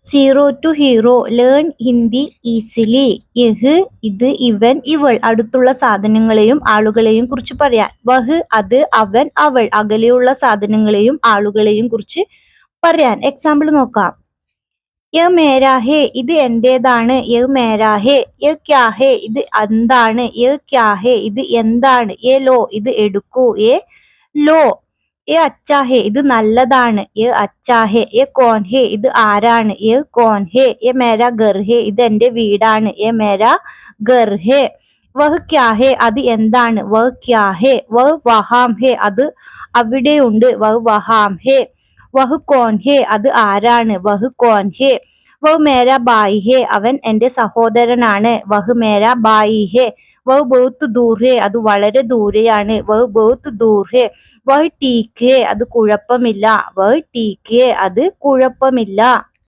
Zero to hero learn Hindi easily. യഹ് ഇത് ഇവൻ ഇവൾ അടുത്തുള്ള സാധനങ്ങളെയും ആളുകളെയും കുറിച്ച് പറയാൻ. വഹ് അത് അവൻ അവൾ അകലെയുള്ള സാധനങ്ങളെയും ആളുകളെയും കുറിച്ച് പറയാൻ. എക്സാമ്പിൾ നോക്കാം. യ മേരാ ഹേ ഇത് എന്റേതാണ്. യ മേരാ ഹേ. യ ക്യാ ഹേ ഇത് എന്താണ്. യ ക്യാ ഹേ ഇത് എന്താണ്. യ ലോ ഇത് എടുക്കൂ. യ ലോ. യ അച്ചാ ഹേ ഇത് നല്ലതാണ്. യ അച്ചാ ഹേ. യ കോൻ ഹേ ഇത് ആരാണ്. യ കോൻ ഹേ. യ മേരാ ഘർ ഹേ ഇത് എന്റെ വീടാണ്. യ മേരാ ഘർ ഹേ. വഹ് ക്യാ ഹേ അത് എന്താണ്. വഹ് ക്യാ ഹേ. വഹ് വഹാം ഹേ അത് അവിടെയുണ്ട്. വഹ് വഹാം ഹേ. വഹ് കോൻ ഹേ അത് ആരാണ്. വഹ് കോൻ ഹേ. വഹ് മേരാ ബായി ഹേ അവൻ എന്റെ സഹോദരനാണ്. വഹ് മേരാ ബായി ഹേ. വഹ് ബഹുത്ത് ദൂർ ഹേ അത് വളരെ ദൂരെയാണ്. വഹ് ബഹുത്ത് ദൂർ ഹേ. വഹ് ടീക്ക് ഹേ അത് കുഴപ്പമില്ല. വഹ് ടീക്ക് ഹേ അത് കുഴപ്പമില്ല.